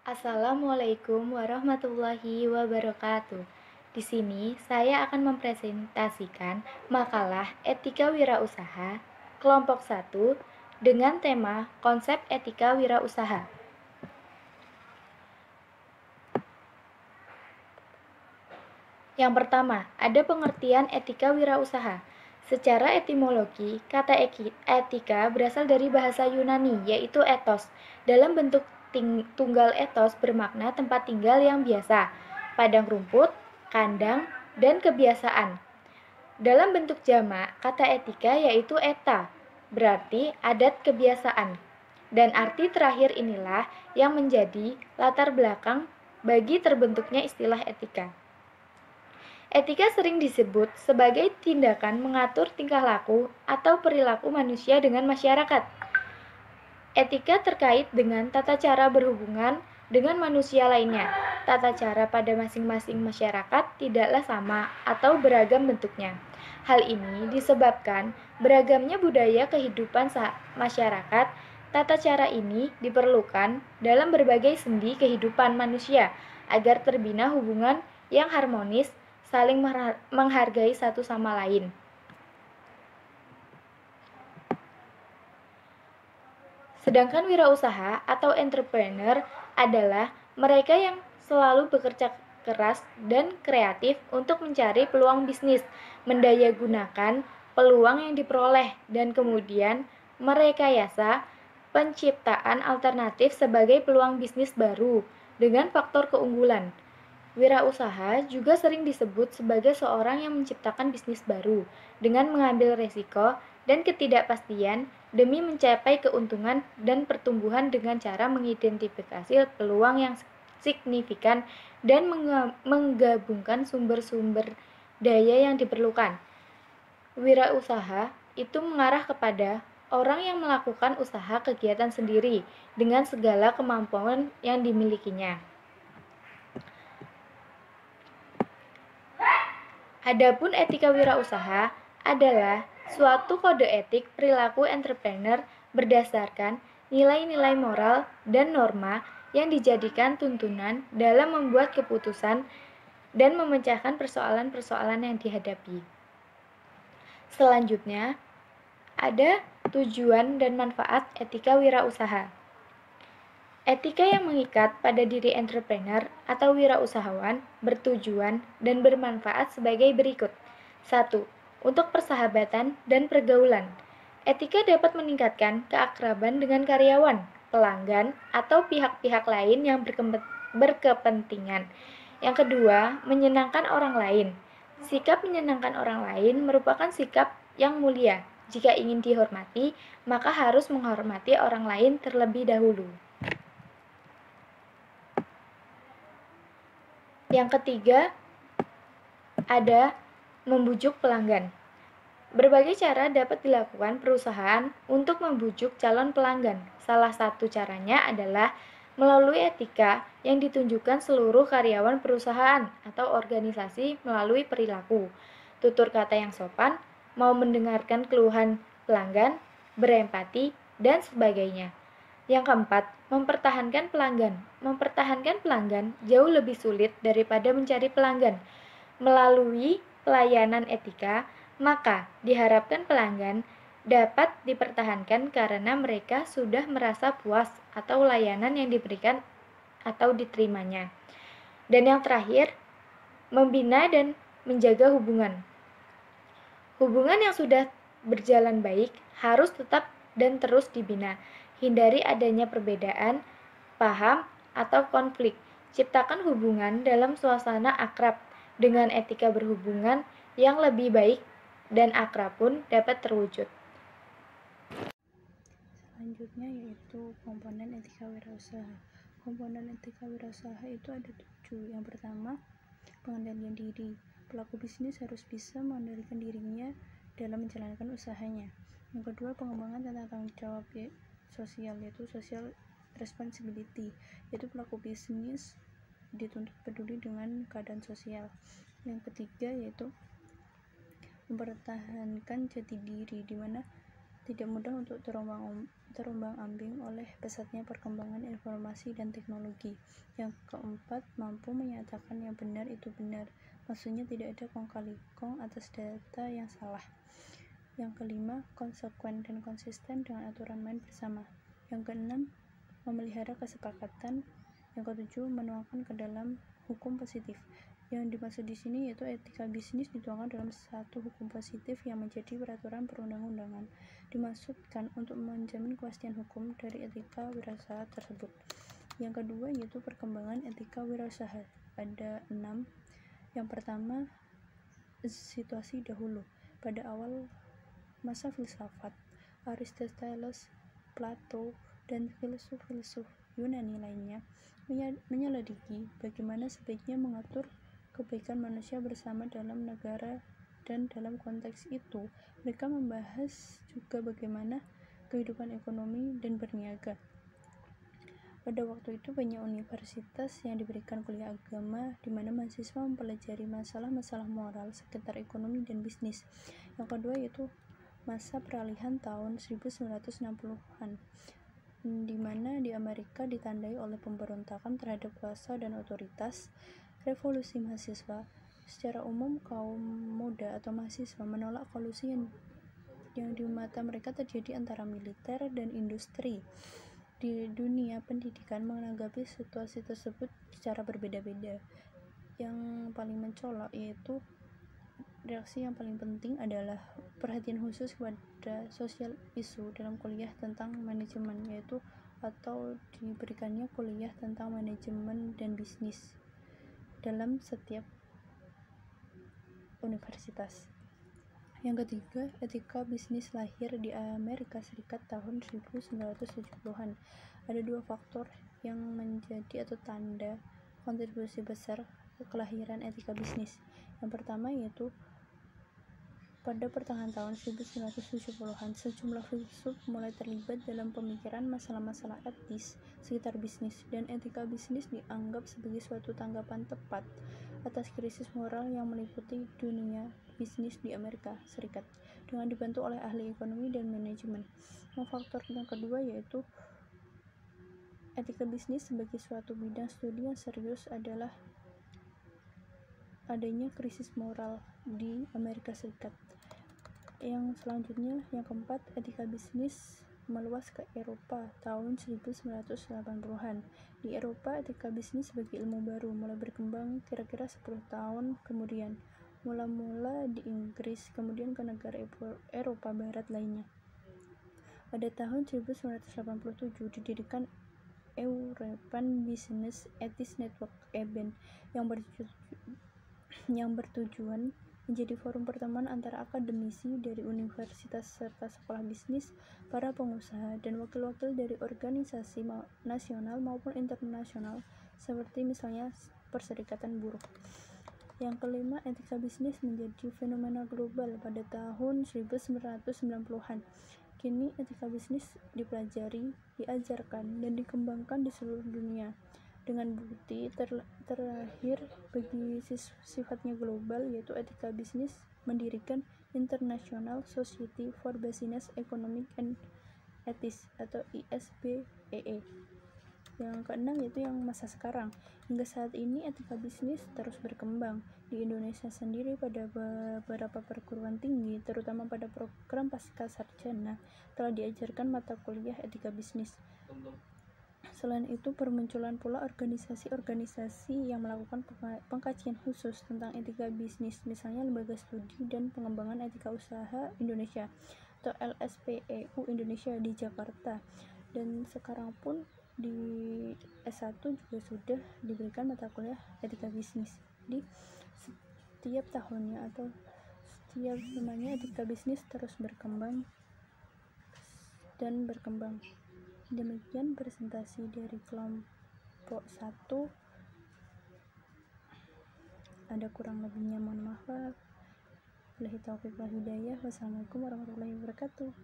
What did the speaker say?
Assalamualaikum warahmatullahi wabarakatuh. Di sini saya akan mempresentasikan makalah Etika Wirausaha kelompok 1 dengan tema konsep etika wirausaha. Yang pertama, ada pengertian etika wirausaha. Secara etimologi, kata etika berasal dari bahasa Yunani, yaitu ethos. Dalam bentuk tunggal ethos bermakna tempat tinggal yang biasa, padang rumput, kandang, dan kebiasaan. Dalam bentuk jamak, kata etika yaitu eta, berarti adat kebiasaan. Dan arti terakhir inilah yang menjadi latar belakang bagi terbentuknya istilah etika. Etika sering disebut sebagai tindakan mengatur tingkah laku atau perilaku manusia dengan masyarakat. Etika terkait dengan tata cara berhubungan dengan manusia lainnya. Tata cara pada masing-masing masyarakat tidaklah sama atau beragam bentuknya. Hal ini disebabkan beragamnya budaya kehidupan masyarakat. Tata cara ini diperlukan dalam berbagai sendi kehidupan manusia agar terbina hubungan yang harmonis, saling menghargai satu sama lain. Sedangkan wirausaha atau entrepreneur adalah mereka yang selalu bekerja keras dan kreatif untuk mencari peluang bisnis, mendayagunakan peluang yang diperoleh, dan kemudian merekayasa penciptaan alternatif sebagai peluang bisnis baru dengan faktor keunggulan. Wirausaha juga sering disebut sebagai seorang yang menciptakan bisnis baru dengan mengambil resiko dan ketidakpastian demi mencapai keuntungan dan pertumbuhan dengan cara mengidentifikasi peluang yang signifikan dan menggabungkan sumber-sumber daya yang diperlukan. Wirausaha itu mengarah kepada orang yang melakukan usaha kegiatan sendiri dengan segala kemampuan yang dimilikinya. Adapun etika wirausaha adalah suatu kode etik perilaku entrepreneur berdasarkan nilai-nilai moral dan norma yang dijadikan tuntunan dalam membuat keputusan dan memecahkan persoalan-persoalan yang dihadapi. Selanjutnya, ada tujuan dan manfaat etika wirausaha. Etika yang mengikat pada diri entrepreneur atau wirausahawan bertujuan dan bermanfaat sebagai berikut. 1. Untuk persahabatan dan pergaulan. Etika dapat meningkatkan keakraban dengan karyawan, pelanggan, atau pihak-pihak lain yang berkepentingan. Yang kedua, menyenangkan orang lain. Sikap menyenangkan orang lain merupakan sikap yang mulia. Jika ingin dihormati, maka harus menghormati orang lain terlebih dahulu. Yang ketiga, ada membujuk pelanggan. Berbagai cara dapat dilakukan perusahaan untuk membujuk calon pelanggan. Salah satu caranya adalah melalui etika yang ditunjukkan seluruh karyawan perusahaan atau organisasi melalui perilaku, tutur kata yang sopan, mau mendengarkan keluhan pelanggan, berempati, dan sebagainya. Yang keempat, mempertahankan pelanggan. Mempertahankan pelanggan jauh lebih sulit daripada mencari pelanggan. Melalui pelayanan etika, maka diharapkan pelanggan dapat dipertahankan karena mereka sudah merasa puas atau layanan yang diberikan atau diterimanya. Dan yang terakhir, membina dan menjaga hubungan. Hubungan yang sudah berjalan baik harus tetap dan terus dibina. Hindari adanya perbedaan, paham, atau konflik. Ciptakan hubungan dalam suasana akrab. Dengan etika berhubungan yang lebih baik dan akrab pun dapat terwujud. Selanjutnya yaitu komponen etika wirausaha. Komponen etika wirausaha itu ada 7. Yang pertama, pengendalian diri. Pelaku bisnis harus bisa mengendalikan dirinya dalam menjalankan usahanya. Yang kedua, pengembangan tentang tanggung jawab sosial, yaitu social responsibility, yaitu pelaku bisnis dituntut peduli dengan keadaan sosial. Yang ketiga yaitu mempertahankan jati diri, di mana tidak mudah untuk terombang-ambing oleh pesatnya perkembangan informasi dan teknologi. Yang keempat, mampu menyatakan yang benar itu benar, maksudnya tidak ada kong kali kong atas data yang salah. Yang kelima, konsekuen dan konsisten dengan aturan main bersama. Yang keenam, memelihara kesepakatan. Yang ketujuh, menuangkan ke dalam hukum positif. Yang dimaksud di sini yaitu etika bisnis dituangkan dalam satu hukum positif yang menjadi peraturan perundang-undangan. Dimaksudkan untuk menjamin kepastian hukum dari etika wirausaha tersebut. Yang kedua yaitu perkembangan etika wirausaha. Ada 6. Yang pertama, situasi dahulu. Pada awal masa filsafat, Aristoteles, Plato, dan filsuf-filsuf Yunani lainnya menyelidiki bagaimana sebaiknya mengatur kebaikan manusia bersama dalam negara, dan dalam konteks itu mereka membahas juga bagaimana kehidupan ekonomi dan berniaga. Pada waktu itu banyak universitas yang diberikan kuliah agama di mana mahasiswa mempelajari masalah-masalah moral sekitar ekonomi dan bisnis. Yang kedua yaitu masa peralihan tahun 1960-an, di mana di Amerika ditandai oleh pemberontakan terhadap kuasa dan otoritas. Revolusi mahasiswa. Secara umum kaum muda atau mahasiswa menolak kolusi yang di mata mereka terjadi antara militer dan industri. Di dunia pendidikan menanggapi situasi tersebut secara berbeda-beda. Yang paling mencolok yaitu reaksi yang paling penting adalah perhatian khusus kepada sosial isu dalam kuliah tentang manajemen, yaitu atau diberikannya kuliah tentang manajemen dan bisnis dalam setiap universitas. Yang ketiga, etika bisnis lahir di Amerika Serikat tahun 1970-an. Ada 2 faktor yang menjadi atau tanda kontribusi besar kelahiran etika bisnis. Yang pertama yaitu pada pertengahan tahun 1970-an, sejumlah filsuf mulai terlibat dalam pemikiran masalah-masalah etis sekitar bisnis, dan etika bisnis dianggap sebagai suatu tanggapan tepat atas krisis moral yang meliputi dunia bisnis di Amerika Serikat, dengan dibantu oleh ahli ekonomi dan manajemen. Faktor yang kedua yaitu etika bisnis sebagai suatu bidang studi yang serius adalah adanya krisis moral di Amerika Serikat. Yang selanjutnya, yang keempat, etika bisnis meluas ke Eropa tahun 1980-an. Di Eropa, etika bisnis sebagai ilmu baru mulai berkembang kira-kira 10 tahun kemudian, mula-mula di Inggris, kemudian ke negara Eropa Barat lainnya. Pada tahun 1987 didirikan European Business Ethics Network (EBEN) yang bertujuan menjadi forum pertemuan antara akademisi dari universitas serta sekolah bisnis, para pengusaha, dan wakil-wakil dari organisasi nasional maupun internasional seperti misalnya Perserikatan Buruh. Yang kelima, etika bisnis menjadi fenomena global pada tahun 1990-an. Kini etika bisnis dipelajari, diajarkan, dan dikembangkan di seluruh dunia dengan bukti terakhir bagi sifatnya global, yaitu etika bisnis mendirikan International Society for Business Economics and Ethics atau ISBEE. Yang keenam yaitu yang masa sekarang. Hingga saat ini etika bisnis terus berkembang. Di Indonesia sendiri pada beberapa perguruan tinggi, terutama pada program pasca sarjana, telah diajarkan mata kuliah etika bisnis. Selain itu, bermunculan pula organisasi-organisasi yang melakukan pengkajian khusus tentang etika bisnis, misalnya Lembaga Studi dan Pengembangan Etika Usaha Indonesia atau LSPEU Indonesia di Jakarta. Dan sekarang pun di S1 juga sudah diberikan mata kuliah etika bisnis. Di setiap tahunnya atau setiap namanya etika bisnis terus berkembang dan berkembang. Demikian presentasi dari kelompok 1. Ada kurang lebihnya mohon maaf. Wabillahi taufiq wal hidayah. Wassalamualaikum warahmatullahi wabarakatuh.